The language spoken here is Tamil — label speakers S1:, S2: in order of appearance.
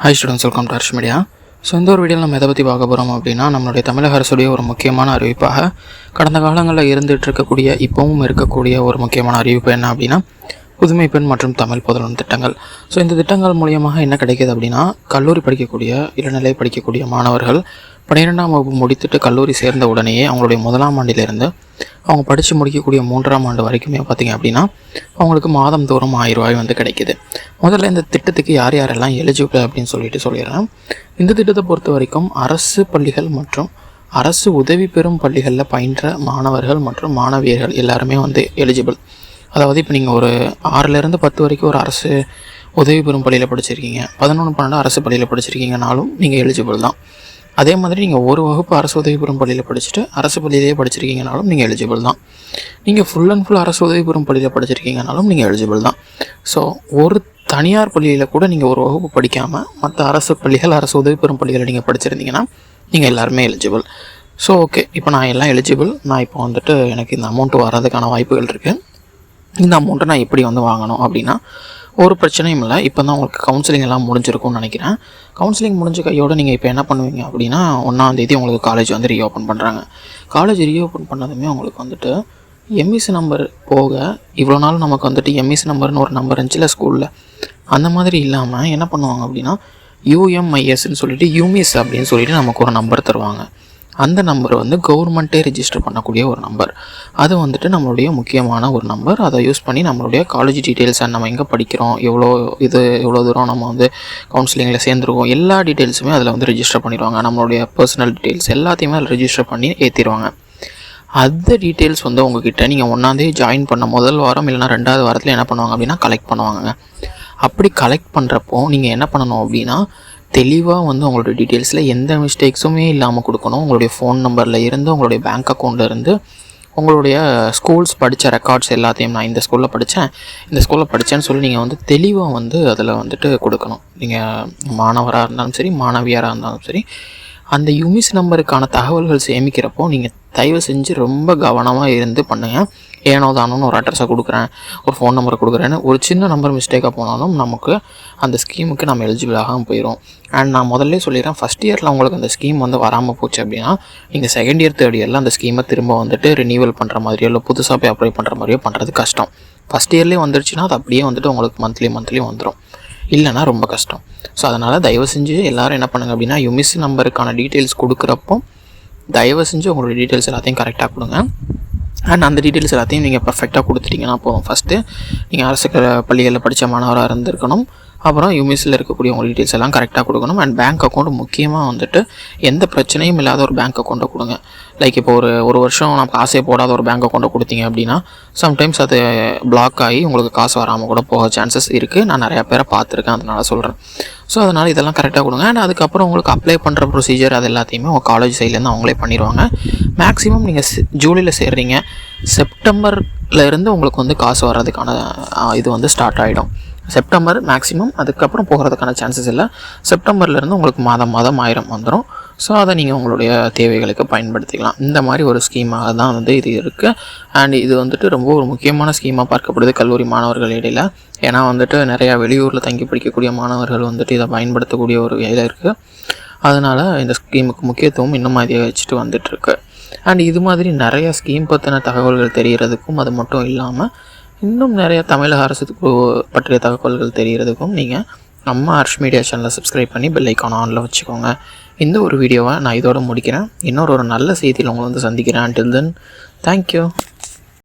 S1: Hi students, welcome to Harsh media. So இந்த ஒரு வீடியோவில் நம்ம எதை பற்றி பார்க்க போகிறோம் அப்படின்னா, நம்மளுடைய தமிழக அரசுடைய ஒரு முக்கியமான அறிவிப்பாக கடந்த காலங்களில் இருந்துகிட்டு இருக்கக்கூடிய இப்போவும் இருக்கக்கூடிய ஒரு முக்கியமான அறிவிப்பு என்ன அப்படின்னா, புதுமை பெண் மற்றும் தமிழ் புதல்வன் திட்டங்கள். ஸோ இந்த திட்டங்கள் மூலியமாக என்ன கிடைக்கிது அப்படின்னா, கல்லூரி படிக்கக்கூடிய இளநிலை படிக்கக்கூடிய மாணவர்கள் 12ஆம் வகுப்பு முடித்துட்டு கல்லூரி சேர்ந்த உடனேயே அவங்களுடைய முதலாம் ஆண்டிலிருந்து அவங்க படித்து முடிக்கக்கூடிய 3ஆம் ஆண்டு வரைக்குமே பார்த்திங்க அப்படின்னா அவங்களுக்கு மாதந்தோறும் 1000 ரூபாய் வந்து கிடைக்கிது. முதல்ல இந்த திட்டத்துக்கு யார் யாரெல்லாம் எலிஜிபிள் அப்படின்னு சொல்லிடுறேன். இந்த திட்டத்தை பொறுத்த வரைக்கும் அரசு பள்ளிகள் மற்றும் அரசு உதவி பெறும் பள்ளிகளில் பயின்ற மாணவர்கள் மற்றும் மாணவியர்கள் எல்லாருமே வந்து எலிஜிபிள். அதாவது இப்போ நீங்கள் ஒரு 6லேருந்து 10 வரைக்கும் ஒரு அரசு உதவி பெறும் பள்ளியில் படிச்சிருக்கீங்க, 11, 12 அரசு பள்ளியில் படிச்சிருக்கீங்கனாலும் நீங்கள் எலிஜிபிள் தான். அதே மாதிரி நீங்கள் ஒரு வகுப்பு அரசு உதவி பெறும் பள்ளியில் படிச்சுட்டு அரசு பள்ளியிலேயே படிச்சிருக்கீங்கனாலும் நீங்கள் எலிஜிபிள் தான். நீங்கள் ஃபுல் அண்ட் ஃபுல் அரசு உதவி பெறும் பள்ளியில் படிச்சிருக்கீங்கனாலும் நீங்கள் எலிஜிபிள் தான். ஸோ ஒரு தனியார் பள்ளியில் கூட நீங்கள் ஒரு வகுப்பு படிக்காமல் மற்ற அரசு பள்ளிகள் அரசு உதவி பெறும் பள்ளிகளை நீங்கள் படிச்சிருந்தீங்கன்னா நீங்கள் எல்லாருமே எலிஜிபிள். ஸோ ஓகே, இப்போ நான் எல்லாம் எலிஜிபிள். நான் இப்போ வந்துட்டு எனக்கு இந்த அமௌண்ட்டு வர்றதுக்கான வாய்ப்புகள் இருக்குது. இந்த அமௌண்ட்டை நான் எப்படி வந்து வாங்கணும் அப்படின்னா, ஒரு பிரச்சனையும் இல்லை. இப்போ தான் உங்களுக்கு கவுன்சிலிங் எல்லாம் முடிஞ்சிருக்கும்னு நினைக்கிறேன். கவுன்சிலிங் முடிஞ்ச கையோடு நீங்கள் இப்போ என்ன பண்ணுவீங்க அப்படின்னா, 1ஆம் தேதி உங்களுக்கு காலேஜ் வந்து ரீஓப்பன் பண்ணுறாங்க. காலேஜ் ரீஓப்பன் பண்ணதுமே உங்களுக்கு வந்துட்டு எம்இசி நம்பர் போக இவ்வளோ நாள் நமக்கு வந்துட்டு எம்இசி நம்பர்னு ஒரு நம்பர் இருந்துச்சுல ஸ்கூலில், அந்த மாதிரி இல்லாமல் என்ன பண்ணுவாங்க அப்படின்னா, யூஎம்ஐஎஸ்ன்னு சொல்லிட்டு யூமிஸ் அப்படின்னு சொல்லிட்டு நமக்கு ஒரு நம்பர் தருவாங்க. அந்த நம்பர் வந்து கவர்மெண்ட்டே ரிஜிஸ்டர் பண்ணக்கூடிய ஒரு நம்பர். அது வந்துட்டு நம்மளுடைய முக்கியமான ஒரு நம்பர். அதை யூஸ் பண்ணி நம்மளுடைய காலேஜ் டீட்டெயில்ஸ் அண்ட் நம்ம எங்கே படிக்கிறோம், எவ்வளோ தூரம் நம்ம வந்து கவுன்சிலிங்கில் சேர்ந்துருக்கோம், எல்லா டீட்டெயில்ஸுமே அதில் வந்து ரிஜிஸ்டர் பண்ணிடுவாங்க. நம்மளுடைய பர்சனல் டீட்டெயில்ஸ் எல்லாத்தையுமே அதில் ரிஜிஸ்டர் பண்ணி ஏற்றிடுவாங்க. அந்த டீட்டெயில்ஸ் வந்து உங்ககிட்ட நீங்கள் 1ஆம் தேதி ஜாயின் பண்ண முதல் வாரம் இல்லைனா 2வது வாரத்தில் என்ன பண்ணுவாங்க அப்படின்னா கலெக்ட் பண்ணுவாங்க. அப்படி கலெக்ட் பண்ணுறப்போ நீங்கள் என்ன பண்ணணும் அப்படின்னா, தெளிவாக வந்து உங்களோட டீட்டெயில்ஸில் எந்த மிஸ்டேக்ஸுமே இல்லாமல் கொடுக்கணும். உங்களுடைய ஃபோன் நம்பரில் இருந்து, உங்களுடைய பேங்க் அக்கௌண்ட்டில் இருந்து, உங்களுடைய ஸ்கூல்ஸ் படித்த ரெக்கார்ட்ஸ் எல்லாத்தையும், நான் இந்த ஸ்கூலில் படித்தேன்னு சொல்லி நீங்கள் வந்து தெளிவாக வந்து அதில் வந்துட்டு கொடுக்கணும். நீங்கள் மாணவராக இருந்தாலும் சரி, மாணவியராக இருந்தாலும் சரி, அந்த யூமிஸ் நம்பருக்கான தகவல்கள் சேமிக்கிறப்போ நீங்கள் தயவு செஞ்சு ரொம்ப கவனமாக இருந்து பண்ணுங்கள். ஏனோ தானோன்னு ஒரு அட்ரஸை கொடுக்குறேன், ஒரு ஃபோன் நம்பரை கொடுக்குறேன்னு ஒரு சின்ன நம்பர் மிஸ்டேக்காக போனாலும் நமக்கு அந்த ஸ்கீமுக்கு நம்ம எலிஜிபிளாகாமல் போயிடும். அண்ட் நான் முதல்ல சொல்லிடுறேன், ஃபஸ்ட் இயரில் உங்களுக்கு அந்த ஸ்கீம் வந்து வராமல் போச்சு அப்படின்னா நீங்கள் செகண்ட் இயர், தேர்ட் இயரில் அந்த ஸ்கீமை திரும்ப வந்துட்டு ரினியூவல் பண்ணுற மாதிரியோ இல்லை புதுசாக போய் அப்ளை பண்ணுற மாதிரியோ பண்ணுறது கஷ்டம். ஃபஸ்ட் இயர்லேயே வந்துருச்சுன்னா அது அப்படியே வந்துட்டு உங்களுக்கு மந்த்லி வந்துடும், இல்லைனா ரொம்ப கஷ்டம். ஸோ அதனால் தயவு செஞ்சு எல்லோரும் என்ன பண்ணுங்கள் அப்படின்னா, யூமிஸ் நம்பருக்கான டீட்டெயில்ஸ் கொடுக்குறப்போ தயவு செஞ்சு உங்களோட டீட்டெயில்ஸ் எல்லாத்தையும் கரெக்டாக கொடுங்க. அண்ட் அந்த டீட்டெயில்ஸ் எல்லாத்தையும் நீங்கள் பர்ஃபெக்டாக கொடுத்துட்டிங்கன்னா போதும். ஃபஸ்ட்டு நீங்கள் அரசு பள்ளிகளில் படித்த மாணவராக இருந்திருக்கணும். அப்புறம் யூமிஸில் இருக்கக்கூடிய உங்கள் டீட்டெயில்ஸ் எல்லாம் கரெக்டாக கொடுக்கணும். அண்ட் பேங்க் அக்கௌண்ட் முக்கியமாக வந்துட்டு எந்த பிரச்சனையும் இல்லாத ஒரு பேங்க் அக்கௌண்ட்டை கொடுங்க. லைக் இப்போ ஒரு வருஷம் நான் காசே போடாத ஒரு பேங்க் அக்கௌண்ட்டை கொடுத்தீங்க அப்படின்னா சம்டைம்ஸ் அது பிளாக் ஆகி உங்களுக்கு காசு வராமல் கூட போக சான்சஸ் இருக்குது. நான் நிறையா பேரை பார்த்துருக்கேன், அதனால் சொல்கிறேன். ஸோ அதனால் இதெல்லாம் கரெக்டாக கொடுங்க. அண்ட் அதுக்கப்புறம் உங்களுக்கு அப்ளை பண்ணுற ப்ரொசீஜர் அது எல்லாத்தையுமே உங்கள் காலேஜ் சைட்லேருந்து அவங்களே பண்ணிடுவாங்க. மேக்ஸிமம் நீங்கள் ஜூலையில் சேர்றீங்க, செப்டம்பர்லேருந்து உங்களுக்கு வந்து காசு வர்றதுக்கான இது வந்து ஸ்டார்ட் ஆகிடும். செப்டம்பர் மேக்ஸிமம், அதுக்கப்புறம் போகிறதுக்கான சான்சஸ் இல்லை. செப்டம்பர்லேருந்து உங்களுக்கு மாதம் 1000 வந்துடும். ஸோ அதை நீங்கள் உங்களுடைய தேவைகளுக்கு பயன்படுத்திக்கலாம். இந்த மாதிரி ஒரு ஸ்கீமாக தான் வந்து இது இருக்குது. அண்ட் இது வந்துட்டு ரொம்ப ஒரு முக்கியமான ஸ்கீமாக பார்க்கப்படுது கல்லூரி மாணவர்கள் இடையில். ஏன்னா வந்துட்டு நிறையா வெளியூரில் தங்கி படிக்கக்கூடிய மாணவர்கள் வந்துட்டு இதை பயன்படுத்தக்கூடிய ஒரு வேலை இருக்குது. அதனால் இந்த ஸ்கீமுக்கு முக்கியத்துவம் இன்னும் அதிகரிச்சுட்டு வந்துட்டுருக்கு. அண்ட் இது மாதிரி நிறையா ஸ்கீம் பற்றின தகவல்கள் தெரிகிறதுக்கும், அது மட்டும் இல்லாமல் இன்னும் நிறைய தமிழக அரசு பற்றிய தகவல்கள் தெரிகிறதுக்கும் நீங்கள் நம்ம ஹர்ஷ் மீடியா சேனலை சப்ஸ்கிரைப் பண்ணி பெல் ஐக்கான் ஆனில் வச்சுக்கோங்க. இந்த ஒரு வீடியோவை நான் இதோடு முடிக்கிறேன். இன்னொரு நல்ல செய்தியில் உங்களை வந்து சந்திக்கிறேன். Until then, thank you.